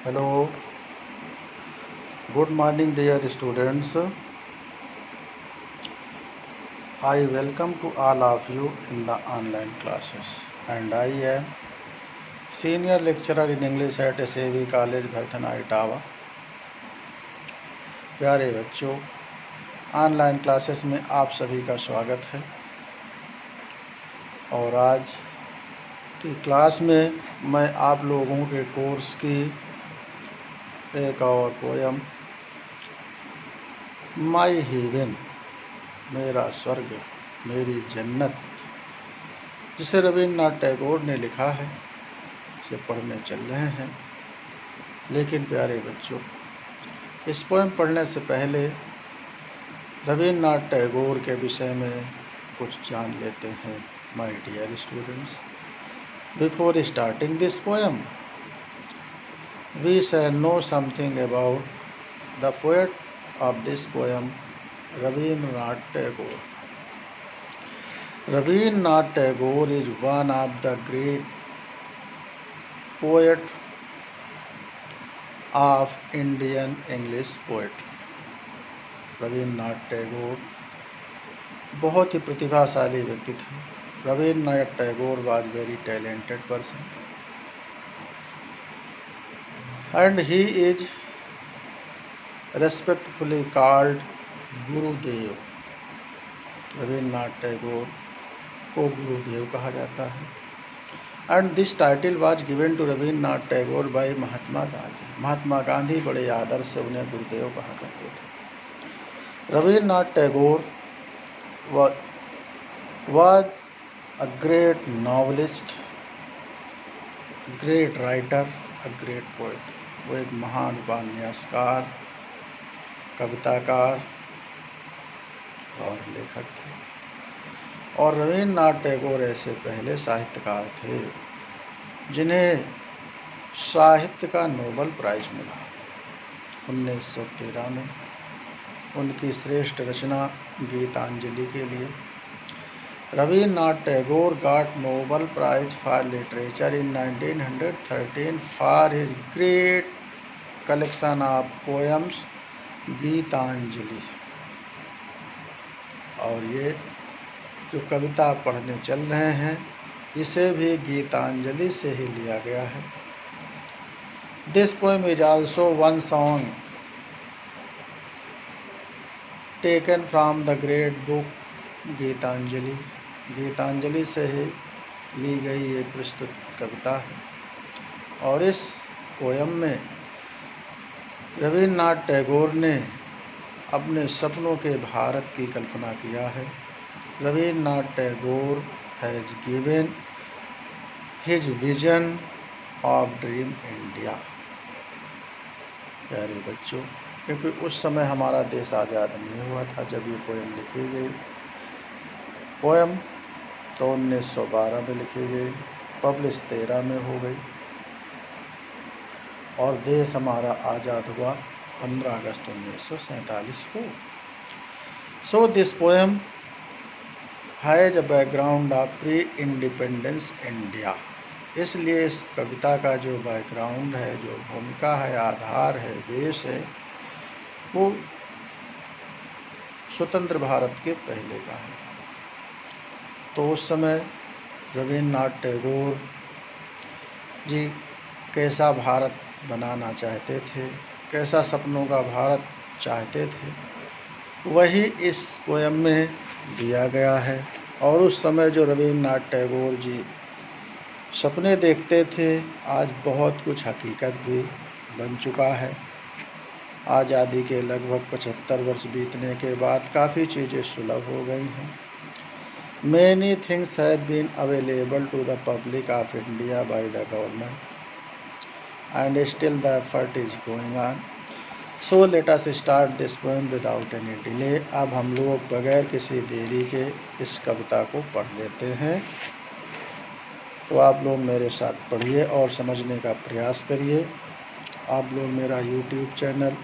Hello, good morning, dear students. I welcome to all of you in the online classes, and I am senior lecturer in English at SAV College, Bharthana Etawah. प्यारे बच्चों, online classes में आप सभी का स्वागत है। और आज की क्लास में मैं आप लोगों के कोर्स की एक और पोयम माई हेवन, मेरा स्वर्ग मेरी जन्नत, जिसे रवींद्रनाथ टैगोर ने लिखा है, इसे पढ़ने चल रहे हैं। लेकिन प्यारे बच्चों, इस पोएम पढ़ने से पहले रवींद्रनाथ टैगोर के विषय में कुछ जान लेते हैं। My dear students, before starting this poem we shall know something about the poet of this poem, Rabindranath Tagore. Rabindranath Tagore is one of the great poet of Indian English poetry. Rabindranath Tagore बहुत ही प्रतिभाशाली व्यक्ति थे। Rabindranath Tagore was very talented person and he is respectfully called गुरुदेव। रवींद्रनाथ टैगोर को गुरुदेव कहा जाता है। And this title was given to Rabindranath Tagore by Mahatma Gandhi. Mahatma Gandhi बड़े आदर से उन्हें गुरुदेव कहा करते थे। Rabindranath Tagore was a great novelist, great writer, a great poet. वो एक महान उपन्यासकार, कविताकार और लेखक थे। और रवींद्रनाथ टैगोर ऐसे पहले साहित्यकार थे जिन्हें साहित्य का नोबेल प्राइज मिला 1913 में उनकी श्रेष्ठ रचना गीतांजलि के लिए। Rabindranath Tagore got Nobel prize for literature in 1913 for his great collection of poems Gitanjali. और ये जो कविता पढ़ने चल रहे हैं, इसे भी गीतांजलि से ही लिया गया है। This poem is also one song taken from the great book Gitanjali. Gitanjali से ही ली गई ये प्रस्तुत कविता है। और इस पोएम में रवींद्रनाथ टैगोर ने अपने सपनों के भारत की कल्पना किया है। Rabindranath Tagore has given his vision of dream India. प्यारे बच्चों, क्योंकि उस समय हमारा देश आज़ाद नहीं हुआ था जब ये पोएम लिखी गई। पोएम तो 1912 में लिखी गई, पब्लिश 13 में हो गई और देश हमारा आज़ाद हुआ 15 अगस्त 1947 को। So this poem has a background of pre independence India. इसलिए इस कविता का जो बैकग्राउंड है, जो भूमिका है, आधार है, बेस है, वो स्वतंत्र भारत के पहले का है। तो उस समय रवींद्रनाथ टैगोर जी कैसा भारत बनाना चाहते थे, कैसा सपनों का भारत चाहते थे, वही इस पोएम में दिया गया है। और उस समय जो रवींद्रनाथ टैगोर जी सपने देखते थे, आज बहुत कुछ हकीकत भी बन चुका है। आज़ादी के लगभग 75 वर्ष बीतने के बाद काफ़ी चीज़ें सुलभ हो गई हैं। Many things have been available to the public of India by the government and still the effort is going on. So let us start this poem without any delay. अब हम लोग बगैर किसी देरी के इस कविता को पढ़ लेते हैं। तो आप लोग मेरे साथ पढ़िए और समझने का प्रयास करिए। आप लोग मेरा YouTube चैनल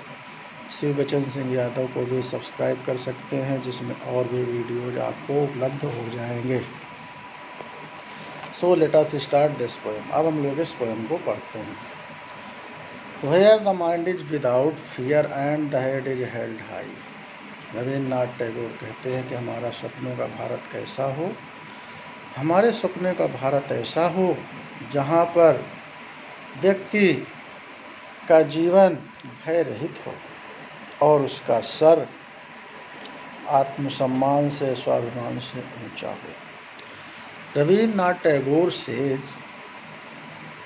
शिववचन सिंह यादव को भी सब्सक्राइब कर सकते हैं, जिसमें और भी वीडियोज आपको उपलब्ध हो जाएंगे। So let us start this poem. अब हम लोग इस पोएम को पढ़ते हैं। Where the mind is without fear and the head is held high. Rabindranath Tagore कहते हैं कि हमारा सपनों का भारत कैसा हो, हमारे सपने का भारत ऐसा हो जहाँ पर व्यक्ति का जीवन भय रहित हो और उसका सर आत्मसम्मान से, स्वाभिमान से ऊंचा हो। Rabindranath Tagore says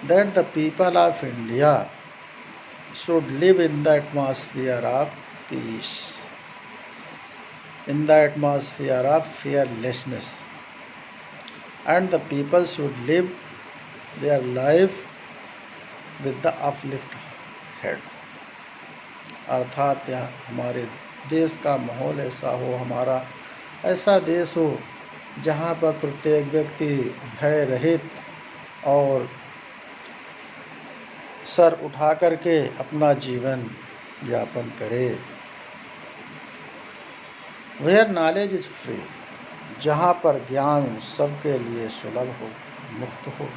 that the people of India should live in the atmosphere of peace, in the atmosphere of fearlessness, and the people should live their life with the uplift head। अर्थात यह हमारे देश का माहौल ऐसा हो, हमारा ऐसा देश हो जहाँ पर प्रत्येक व्यक्ति भय रहित और सर उठा करके अपना जीवन यापन करे। वेयर नॉलेज इज फ्री, जहाँ पर ज्ञान सबके लिए सुलभ हो, मुफ्त हो।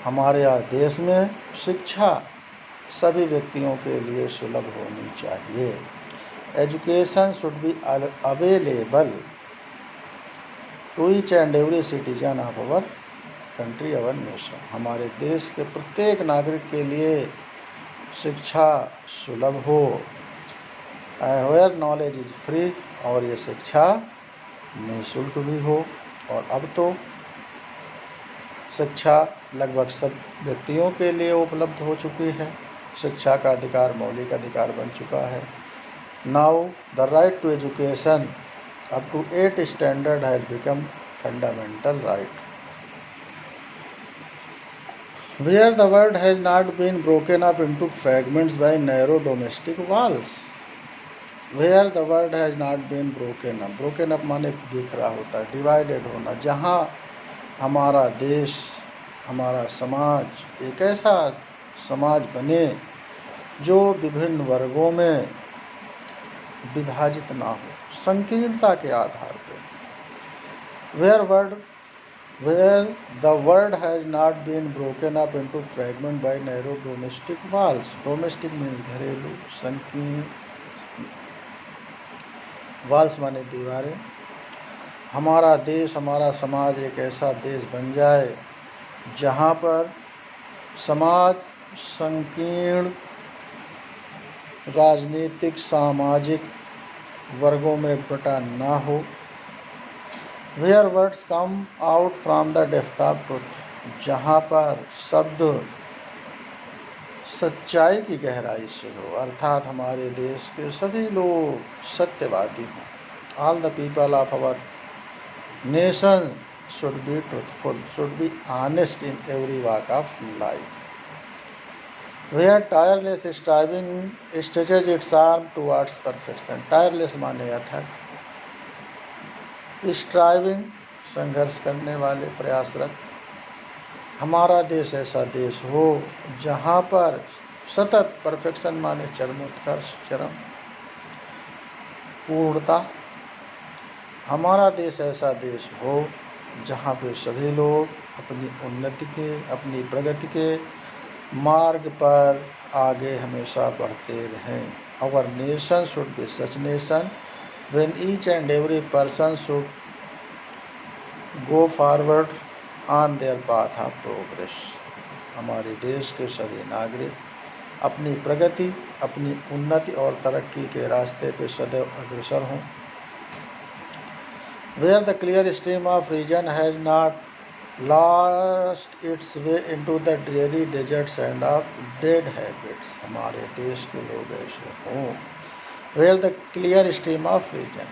हमारे यहाँ देश में शिक्षा सभी व्यक्तियों के लिए सुलभ होनी चाहिए। Education should be available to each and every citizen of our country, our nation. हमारे देश के प्रत्येक नागरिक के लिए शिक्षा सुलभ हो। वेयर नॉलेज इज फ्री, और ये शिक्षा निःशुल्क भी हो। और अब तो शिक्षा लगभग सब व्यक्तियों के लिए उपलब्ध हो चुकी है। शिक्षा का अधिकार मौलिक अधिकार बन चुका है। Now the right to education up to 8th standard has become fundamental right. Where the world has not been broken up into fragments by narrow domestic walls, where the world has not been broken up माने बिखरा होता, divided होना। जहाँ हमारा देश, हमारा समाज एक ऐसा समाज बने जो विभिन्न वर्गों में विभाजित ना हो, संकीर्णता के आधार पर। Where the world has not been broken up into fragments by narrow domestic walls. Domestic means घरेलू, संकीर्ण, walls माने दीवारें। हमारा देश, हमारा समाज एक ऐसा देश बन जाए जहाँ पर समाज संकीर्ण राजनीतिक सामाजिक वर्गों में बटा ना हो। Where words come out from the depth of truth, जहाँ पर शब्द सच्चाई की गहराई से हो, अर्थात हमारे देश के सभी लोग सत्यवादी हों। All the people of our nation should be truthful, should be honest in every walk of life. Where tireless striving stretches its arm towards perfection. Tireless माने अथक, स्ट्राइविंग संघर्ष करने वाले, प्रयासरत। हमारा देश ऐसा देश हो जहाँ पर सतत, परफेक्शन माने चरमोत्कर्ष, चरम पूर्णता। हमारा देश ऐसा देश हो जहाँ पे सभी लोग अपनी उन्नति के, अपनी प्रगति के मार्ग पर आगे हमेशा बढ़ते रहें। Our nation should be such nation when each and every person should go forward on their path of progress। हमारे देश के सभी नागरिक अपनी प्रगति, अपनी उन्नति और तरक्की के रास्ते पे सदैव अग्रसर हों। Where the clear stream of reason has not lost its way into the dreary deserts and of dead habits। हमारे देश के लोग ऐसे हों। Where the clear stream of reason,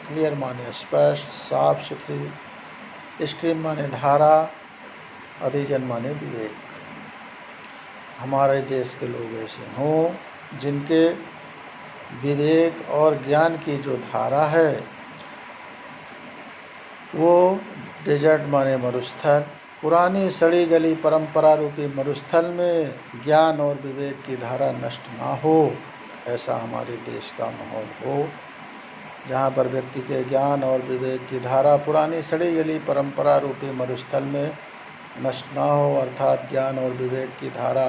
clear माने स्पष्ट, साफ सुथरी, stream माने धारा, और रीजन माने विवेक। हमारे देश के लोग ऐसे हों जिनके विवेक और ज्ञान की जो धारा है वो डेजर्ट माने मरुस्थल, पुरानी सड़ी गली परंपरा रूपी मरुस्थल में ज्ञान और विवेक की धारा नष्ट ना हो, ऐसा हमारे देश का माहौल हो जहाँ पर व्यक्ति के ज्ञान और विवेक की धारा पुरानी सड़ी गली परंपरा रूपी मरुस्थल में नष्ट ना हो, अर्थात ज्ञान और विवेक की धारा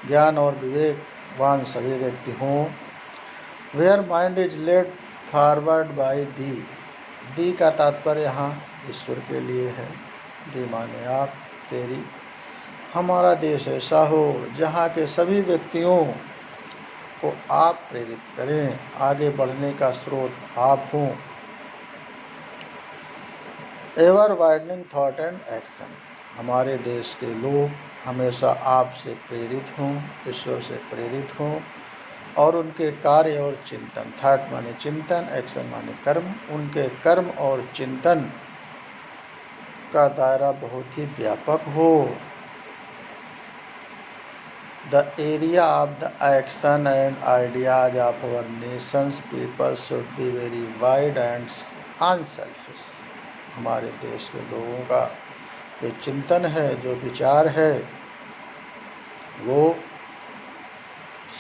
ज्ञान और विवेकवान सभी व्यक्ति हों। Where mind is led forward by thee. Thee का तात्पर्य यहाँ ईश्वर के लिए है। दी माने आप, तेरी। हमारा देश ऐसा हो जहाँ के सभी व्यक्तियों को आप प्रेरित करें, आगे बढ़ने का स्रोत आप हों। Ever widening thought and action. हमारे देश के लोग हमेशा आपसे प्रेरित हों, ईश्वर से प्रेरित हों, और उनके कार्य और चिंतन, थॉट माने चिंतन, एक्शन माने कर्म, उनके कर्म और चिंतन का दायरा बहुत ही व्यापक हो। The area of the action and ideas of our nation's people should be very wide and unselfish. हमारे देश के लोगों का जो चिंतन है, जो विचार है, वो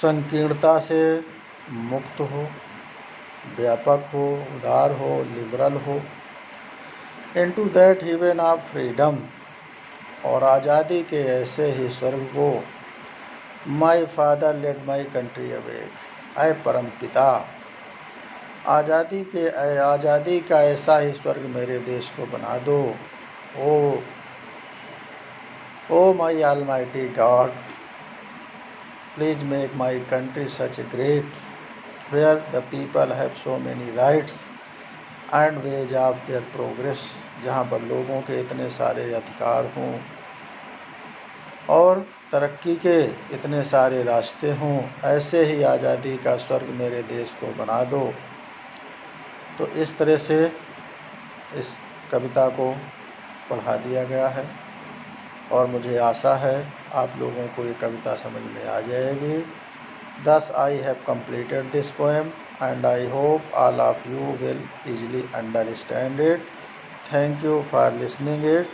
संकीर्णता से मुक्त हो, व्यापक हो, उदार हो, लिबरल हो। Into that heaven of freedom, और आज़ादी के ऐसे ही स्वर्ग को my father let my country awake. ऐ परम पिता, आज़ादी का ऐसा ही स्वर्ग मेरे देश को बना दो। Oh my almighty God, please make my country such great, where the people have so many rights and ways of their progress. जहाँ पर लोगों के इतने सारे अधिकार हों और तरक्की के इतने सारे रास्ते हों, ऐसे ही आज़ादी का स्वर्ग मेरे देश को बना दो। तो इस तरह से इस कविता को पढ़ा दिया गया है और मुझे आशा है आप लोगों को ये कविता समझ में आ जाएगी। Thus I have completed this poem and I hope all of you will easily understand it. Thank you for listening it.